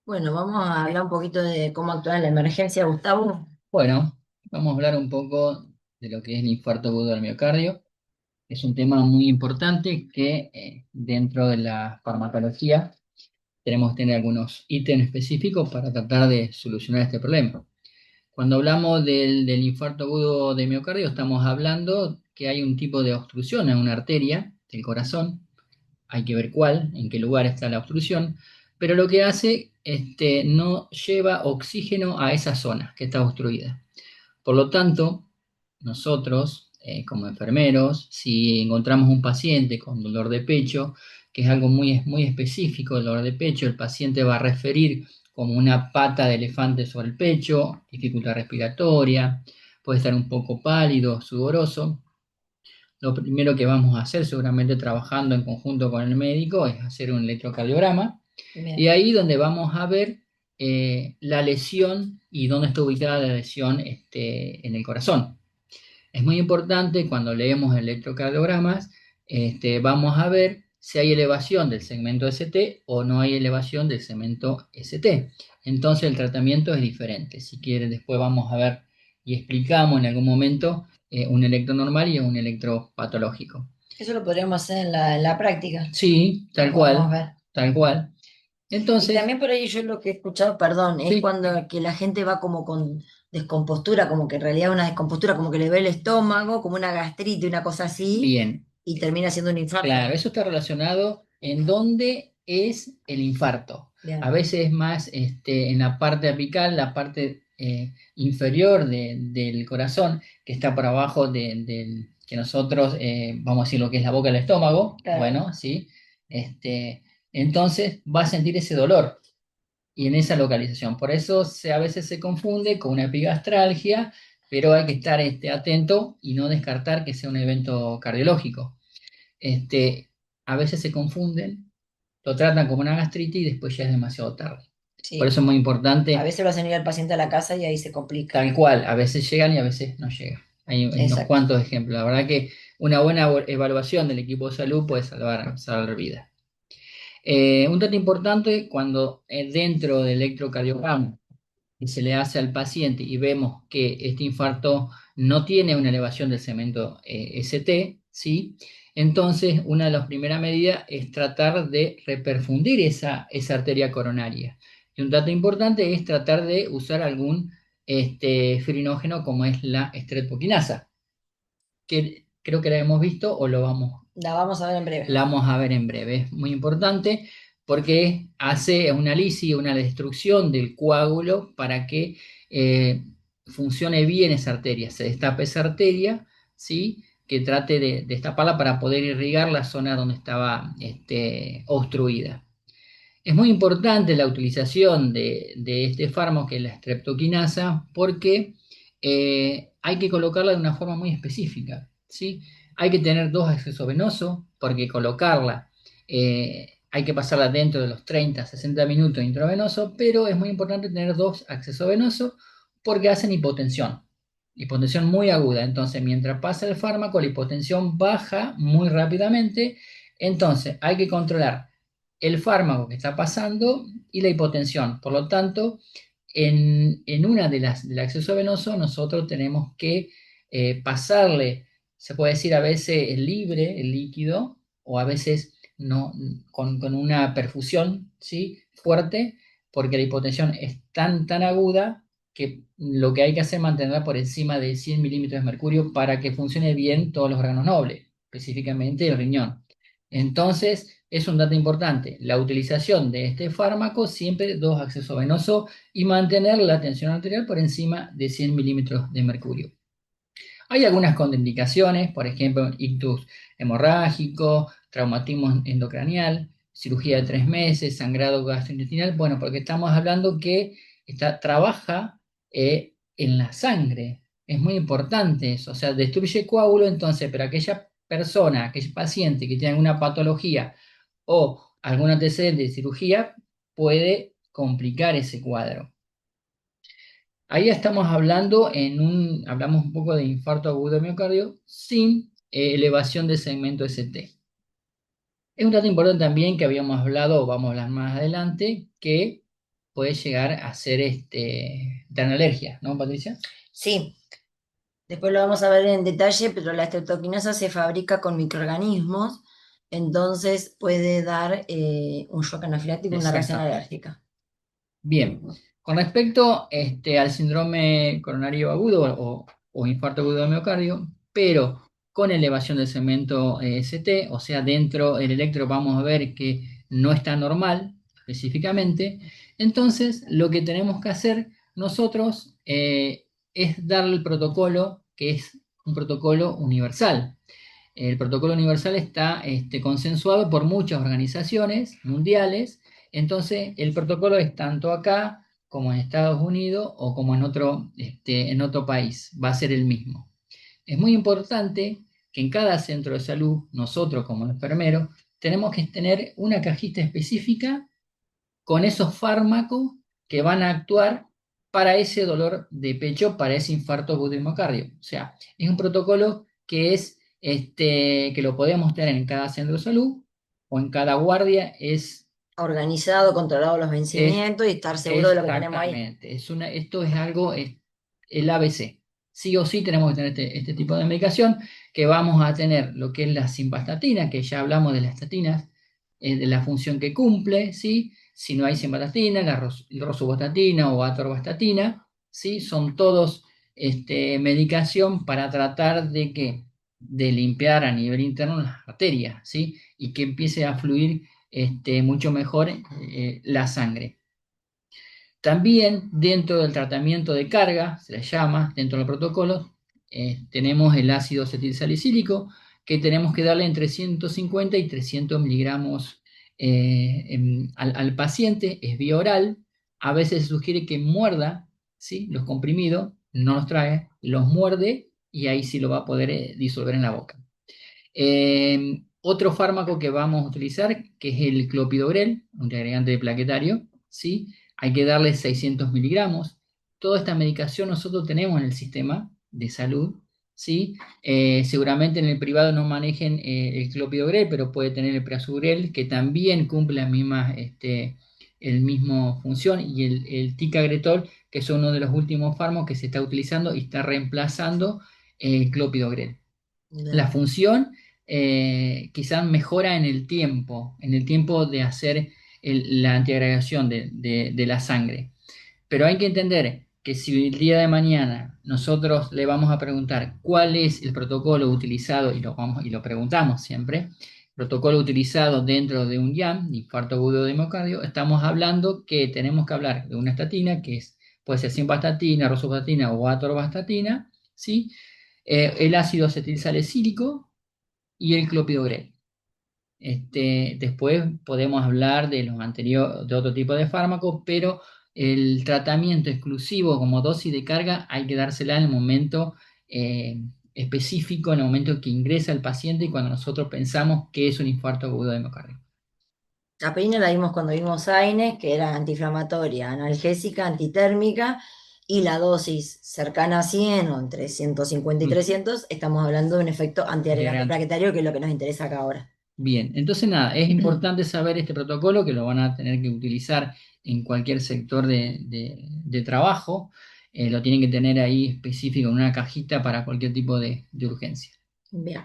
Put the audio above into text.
Bueno, vamos a hablar un poquito de cómo actuar en la emergencia, Gustavo. Bueno, vamos a hablar un poco de lo que es el infarto agudo del miocardio. Es un tema muy importante que dentro de la farmacología tenemos que tener algunos ítems específicos para tratar de solucionar este problema. Cuando hablamos del infarto agudo de miocardio, estamos hablando que hay un tipo de obstrucción en una arteria del corazón. Hay que ver cuál, en qué lugar está la obstrucción, pero lo que hace, no lleva oxígeno a esa zona que está obstruida. Por lo tanto, nosotros, como enfermeros, si encontramos un paciente con dolor de pecho, que es algo muy específico, el dolor de pecho, el paciente va a referir como una pata de elefante sobre el pecho, dificultad respiratoria, puede estar un poco pálido, sudoroso. Lo primero que vamos a hacer, seguramente trabajando en conjunto con el médico, es hacer un electrocardiograma. Y Bien. ahí donde vamos a ver la lesión y dónde está ubicada la lesión en el corazón. Es muy importante cuando leemos electrocardiogramas, vamos a ver si hay elevación del segmento ST o no hay elevación del segmento ST. Entonces el tratamiento es diferente. Si quiere, después vamos a ver y explicamos en algún momento un electro normal y un electropatológico. Eso lo podríamos hacer en la práctica. Sí, Lo podemos ver. tal cual. Y Entonces, también por ahí yo lo que he escuchado, perdón, es sí, cuando que la gente va como con descompostura, como que en realidad una descompostura, como que le ve el estómago, como una gastritis, una cosa así, bien. y termina siendo un infarto. Claro, eso está relacionado en dónde es el infarto. A Bien. veces es más en la parte apical, la parte inferior del corazón, que está por abajo del que nosotros, vamos a decir lo que es la boca del estómago. Claro. Bueno, sí. Este, entonces va a sentir ese dolor y en esa localización. Por eso a veces se confunde con una epigastralgia, pero hay que estar atento y no descartar que sea un evento cardiológico. Este, a veces se confunden, lo tratan como una gastritis y después ya es demasiado tarde. Por eso Sí. es muy A importante, veces lo hacen ir al paciente a la casa y ahí se complica. tal cual, a veces llegan y a veces no llegan. Hay unos Exacto. cuantos ejemplos. La verdad que una buena evaluación del equipo de salud puede salvar vidas. Un dato importante, cuando dentro del electrocardiograma y se le hace al paciente y vemos que este infarto no tiene una elevación del segmento ST, ¿sí? Entonces, una de las primeras medidas es tratar de reperfundir esa arteria coronaria. Y un dato importante es tratar de usar algún fibrinógeno como es la streptokinasa, que creo que la hemos visto o La vamos a ver en breve. la vamos a ver en breve. Es muy importante porque hace una lisis, una destrucción del coágulo para que funcione bien esa arteria, se destape esa arteria, ¿sí? Que trate de destaparla para poder irrigar la zona donde estaba obstruida. Es muy importante la utilización de este fármaco, que es la streptokinasa, porque hay que colocarla de una forma muy específica, ¿sí? Hay que tener dos accesos venosos, porque colocarla hay que pasarla dentro de los 30 60 minutos intravenoso, pero es muy importante tener dos accesos venosos porque hacen hipotensión muy aguda. Entonces, mientras pasa el fármaco, la hipotensión baja muy rápidamente. Entonces, hay que controlar el fármaco que está pasando y la hipotensión. Por lo tanto, en una del acceso venoso, nosotros tenemos que pasarle, se puede decir a veces libre el líquido, o a veces no, con una perfusión, ¿sí? Fuerte, porque la hipotensión es tan aguda que lo que hay que hacer es mantenerla por encima de 100 milímetros de mercurio para que funcione bien todos los órganos nobles, específicamente el riñón. Entonces, es un dato importante, la utilización de este fármaco, siempre dos accesos venosos y mantener la tensión arterial por encima de 100 milímetros de mercurio. Hay algunas contraindicaciones, por ejemplo, ictus hemorrágico, traumatismo endocranial, cirugía de 3 meses, sangrado gastrointestinal, bueno, porque estamos hablando que trabaja en la sangre. Es muy importante eso, o sea, destruye coágulo, entonces, pero aquella persona, aquel paciente que tiene alguna patología o algún antecedente de cirugía puede complicar ese cuadro. Ahí estamos hablando hablamos un poco de infarto agudo de miocardio sin elevación del segmento ST. Es un dato importante también que habíamos hablado, o vamos a hablar más adelante, que puede llegar a ser dar alergia, ¿no, Patricia? Sí, después lo vamos a ver en detalle, pero la estreptoquinosa se fabrica con microorganismos, entonces puede dar un shock anafiláctico, una reacción Exacto. alérgica. Bien, con respecto al síndrome coronario agudo o infarto agudo de miocardio, pero con elevación del segmento ST, o sea, dentro del electro vamos a ver que no está normal específicamente, entonces lo que tenemos que hacer nosotros es darle el protocolo, que es un protocolo universal. El protocolo universal está consensuado por muchas organizaciones mundiales, entonces el protocolo es tanto acá como en Estados Unidos o como en otro país, va a ser el mismo. Es muy importante que en cada centro de salud, nosotros como enfermeros, tenemos que tener una cajita específica con esos fármacos que van a actuar para ese dolor de pecho, para ese infarto agudo de miocardio. O sea, es un protocolo que lo podemos tener en cada centro de salud o en cada guardia, Organizado, controlado los es vencimientos y estar seguro de lo que tenemos ahí. exactamente, esto es algo, es el ABC. Sí o sí tenemos que tener este tipo de medicación, que vamos a tener lo que es la simvastatina, que ya hablamos de las estatinas, de la función que cumple, ¿sí? Si no hay simvastatina, la rosuvastatina o atorvastatina, ¿sí? Son todos medicación para tratar de limpiar a nivel interno las arterias, ¿sí? Y que empiece a fluir mucho mejor la sangre. También dentro del tratamiento de carga, se le llama, dentro del protocolo, tenemos el ácido acetilsalicílico, que tenemos que darle entre 150 y 300 miligramos al paciente, es vía oral. A veces se sugiere que muerda, ¿sí? Los comprimidos, no los trae, los muerde y ahí sí lo va a poder disolver en la boca. Otro fármaco que vamos a utilizar, que es el clopidogrel, un agregante plaquetario, ¿sí? Hay que darle 600 miligramos. Toda esta medicación nosotros tenemos en el sistema de salud, ¿sí? Seguramente en el privado no manejen el clopidogrel, pero puede tener el prasugrel, que también cumple la misma, el mismo función, y el ticagrelor, que es uno de los últimos fármacos que se está utilizando y está reemplazando el clopidogrel. La Bien. función quizás mejora en el tiempo de hacer la antiagregación de la sangre. Pero hay que entender que si el día de mañana nosotros le vamos a preguntar cuál es el protocolo utilizado, y lo preguntamos siempre, protocolo utilizado dentro de un IAM, infarto agudo de miocardio, estamos hablando que tenemos que hablar de una estatina, puede ser simvastatina, rosuvastatina o atorvastatina, ¿sí? El ácido acetilsalicílico y el clopidogrel. Después podemos hablar de los anteriores, de otro tipo de fármacos, pero el tratamiento exclusivo como dosis de carga hay que dársela en el momento específico, en el momento que ingresa el paciente y cuando nosotros pensamos que es un infarto agudo de miocardio. La aspirina la vimos cuando vimos AINES, que era antiinflamatoria, analgésica, antitérmica, y la dosis cercana a 100 o entre 150 y Mm, 300, estamos hablando de un efecto antiagregante antiagregante. plaquetario, que es lo que nos interesa acá ahora. Bien, entonces nada, es importante saber este protocolo que lo van a tener que utilizar en cualquier sector de trabajo. Lo tienen que tener ahí específico en una cajita para cualquier tipo de urgencia. Bien.